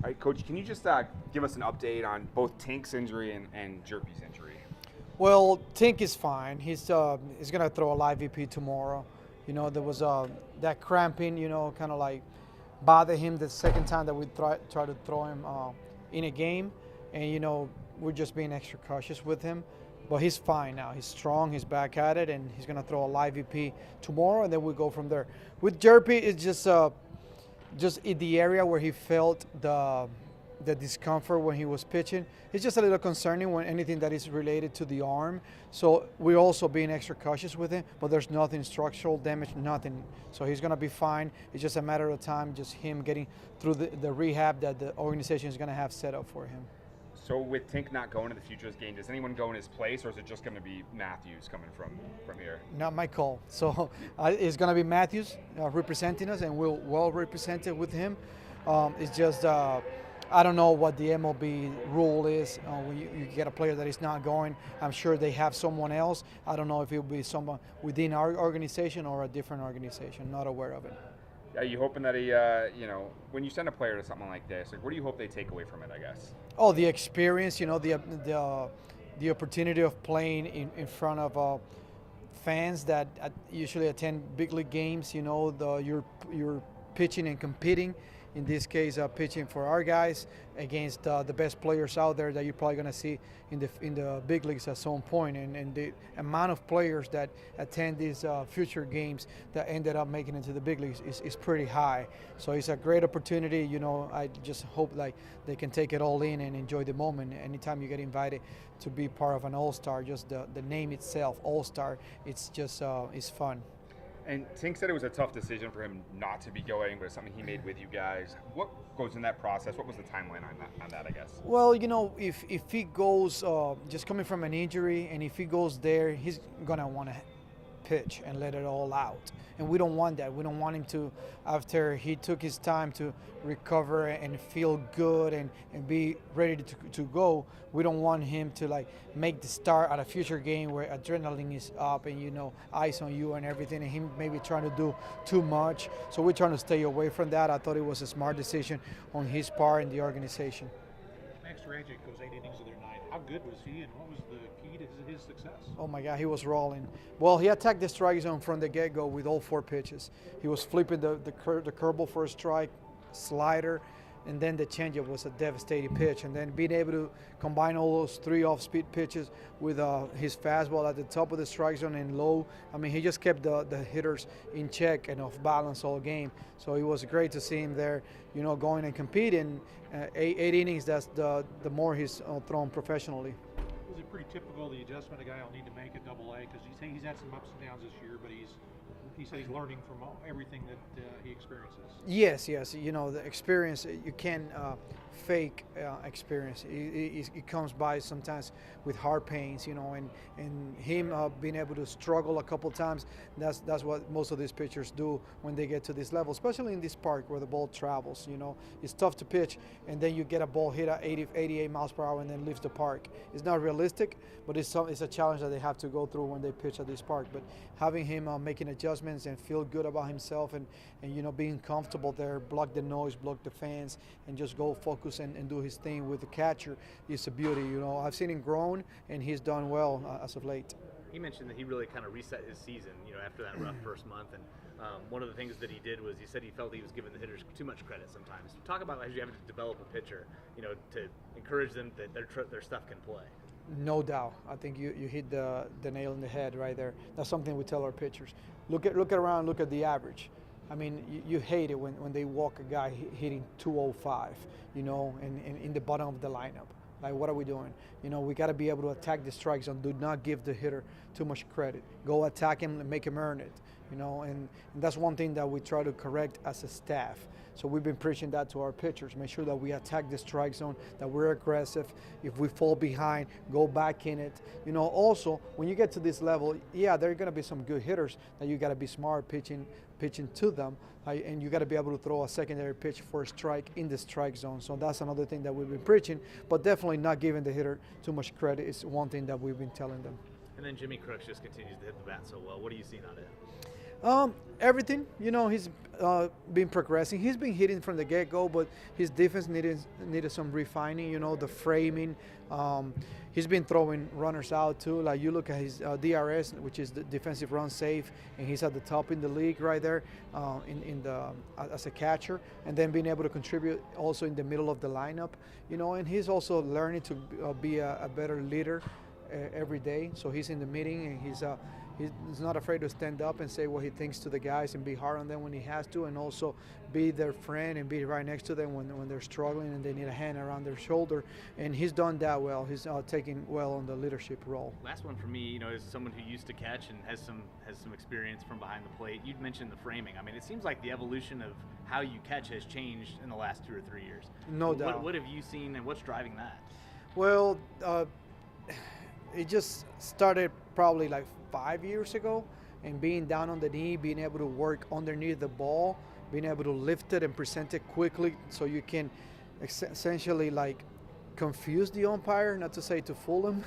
All right, Coach, can you just give us an update on both Tink's injury and Hjerpe's injury? Well, Tink is fine. He's gonna throw a live VP tomorrow. There was that cramping, kind of like bothered him the second time that we tried to throw him in a game, and we're just being extra cautious with him. But he's fine now. He's strong. He's back at it, and he's gonna throw a live VP tomorrow, and then we go from there. With Hjerpe, it's just in the area where he felt the discomfort when he was pitching. It's just a little concerning when anything that is related to the arm. So we're also being extra cautious with him, but there's nothing structural damage, nothing. So he's going to be fine. It's just a matter of time, just him getting through the rehab that the organization is going to have set up for him. So with Tink not going to the Futures game, does anyone go in his place, or is it just going to be Matthews coming from here? Not my call. So it's going to be Matthews representing us, and we'll well represented with him. It's just I don't know what the MLB rule is when you get a player that is not going. I'm sure they have someone else. I don't know if it will be someone within our organization or a different organization. Not aware of it. Are you hoping that he, when you send a player to something like this, what do you hope they take away from it, I guess? Oh, the experience, the opportunity of playing in front of fans that usually attend big league games. You're pitching and competing. In this case, pitching for our guys against the best players out there that you're probably going to see in the big leagues at some point. And the amount of players that attend these future games that ended up making it to the big leagues is pretty high. So it's a great opportunity. I just hope like they can take it all in and enjoy the moment. Anytime you get invited to be part of an All-Star, just the name itself, All-Star, it's just it's fun. And Tink said it was a tough decision for him not to be going, but it's something he made with you guys. What goes in that process? What was the timeline on that, I guess? Well, if he goes just coming from an injury, and if he goes there, he's going to want to pitch and let it all out. And we don't want that. We don't want him to, after he took his time to recover and feel good and be ready to go, we don't want him to like make the start at a future game where adrenaline is up and eyes on you and everything, and him maybe trying to do too much. So we're trying to stay away from that. I thought it was a smart decision on his part and the organization. Max Rajic goes 8 innings of their night. How good was he, and what was the key to his success? Oh my God, he was rolling. Well, he attacked the strike zone from the get-go with all 4 pitches. He was flipping the curveball for a strike, slider, and then the changeup was a devastating pitch. And then being able to combine all those 3 off-speed pitches with his fastball at the top of the strike zone and low. I mean, he just kept the hitters in check and off balance all game. So it was great to see him there, going and competing. 8 innings, that's the more he's thrown professionally. Is it pretty typical, the adjustment a guy will need to make at Double-A? Because he's had some ups and downs this year, but he said he's learning from everything that he experiences. Yes. The experience, you can't fake experience. It comes by sometimes with heart pains, and him being able to struggle a couple times, that's what most of these pitchers do when they get to this level, especially in this park where the ball travels. It's tough to pitch, and then you get a ball hit at 88 miles per hour and then leaves the park. It's not realistic, but it's a challenge that they have to go through when they pitch at this park. But having him making adjustments and feel good about himself and being comfortable there, block the noise, block the fans, and just go focus and do his thing with the catcher is a beauty. I've seen him grown, and he's done well as of late. He mentioned that he really kind of reset his season, after that rough first month. And one of the things that he did was he said he felt he was giving the hitters too much credit sometimes. Talk about as you having to develop a pitcher, to encourage them that their stuff can play. No doubt. I think you hit the nail in the head right there. That's something we tell our pitchers. Look around, look at the average. I mean, you hate it when they walk a guy hitting 205, and in the bottom of the lineup. Like, what are we doing? We got to be able to attack the strike zone. Do not give the hitter too much credit. Go attack him and make him earn it. And that's one thing that we try to correct as a staff. So we've been preaching that to our pitchers. Make sure that we attack the strike zone, that we're aggressive. If we fall behind, go back in it. Also, when you get to this level, there are going to be some good hitters that you got to be smart pitching to them, and you got to be able to throw a secondary pitch for a strike in the strike zone. So that's another thing that we've been preaching, but definitely not giving the hitter too much credit is one thing that we've been telling them. And then Jimmy Crooks just continues to hit the bat so well. What are you seeing on it? Everything, he's been progressing. He's been hitting from the get-go, but his defense needed some refining. The framing. He's been throwing runners out too. Like you look at his DRS, which is the defensive run save, and he's at the top in the league right there, as a catcher, and then being able to contribute also in the middle of the lineup. And he's also learning to be a better leader every day. So he's in the meeting and he's not afraid to stand up and say what he thinks to the guys and be hard on them when he has to, and also be their friend and be right next to them when they're struggling and they need a hand around their shoulder. And he's done that well. He's taking well on the leadership role. Last one for me, as someone who used to catch and has some experience from behind the plate. You'd mentioned the framing. I mean, it seems like the evolution of how you catch has changed in the last 2 or 3 years. No doubt. What have you seen, and what's driving that? Well, it just started probably like 5 years ago, and being down on the knee, being able to work underneath the ball, being able to lift it and present it quickly so you can essentially like confuse the umpire, not to say to fool him,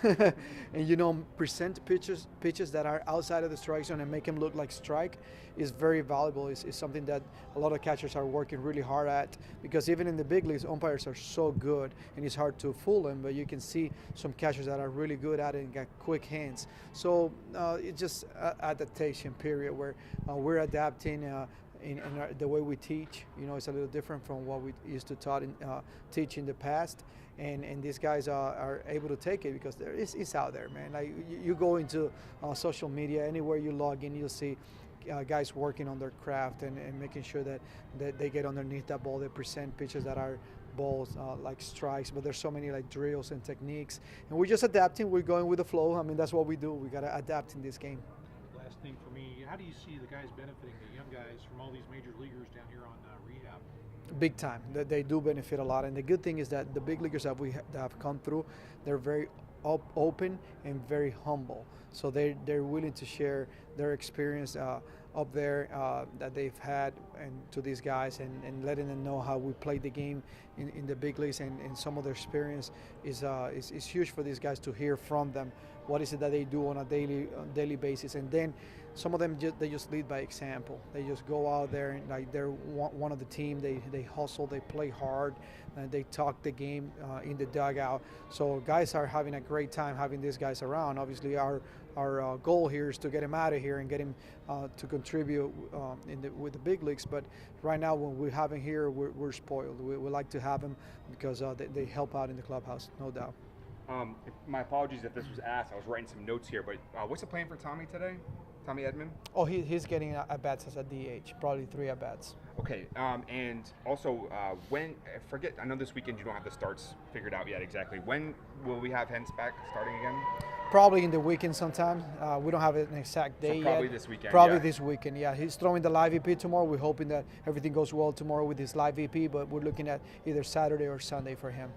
and present pitches that are outside of the strike zone and make him look like strike is very valuable. It's something that a lot of catchers are working really hard at, because even in the big leagues, umpires are so good and it's hard to fool them, but you can see some catchers that are really good at it and got quick hands. So it's just adaptation period where we're adapting in the way we teach. It's a little different from what we used to teach in the past. And these guys are able to take it because it's out there, man. Like you go into social media, anywhere you log in, you'll see guys working on their craft and making sure that they get underneath that ball. They present pitches that are balls like strikes, but there's so many like drills and techniques. And we're just adapting. We're going with the flow. I mean, that's what we do. We got to adapt in this game. Last thing for me, how do you see the guys benefiting, the young guys from all these major leaguers down here on rehab? Big time. They do benefit a lot, and the good thing is that the big leaguers that have come through, they're very open and very humble. So they're willing to share their experience up there that they've had and to these guys, and letting them know how we played the game in the big leagues, and some of their experience is huge for these guys to hear from them. What is it that they do on a daily basis? And then some of them they just lead by example. They just go out there and like they're one of the team. They hustle, they play hard, and they talk the game in the dugout. So guys are having a great time having these guys around. Obviously, our goal here is to get him out of here and get him to contribute with the big leagues. But right now, when we have him here, we're spoiled. We like to have him because they help out in the clubhouse, no doubt. My apologies if this was asked. I was writing some notes here, but what's the plan for Tommy today? Tommy Edman? Oh, he's getting at-bats as a DH, probably 3 at-bats. Okay, and also, I know this weekend you don't have the starts figured out yet exactly. When will we have Hens back starting again? Probably in the weekend sometime. We don't have an exact day so probably yet. This weekend. Probably yeah. this weekend, yeah. He's throwing the live EP tomorrow. We're hoping that everything goes well tomorrow with his live EP, but we're looking at either Saturday or Sunday for him.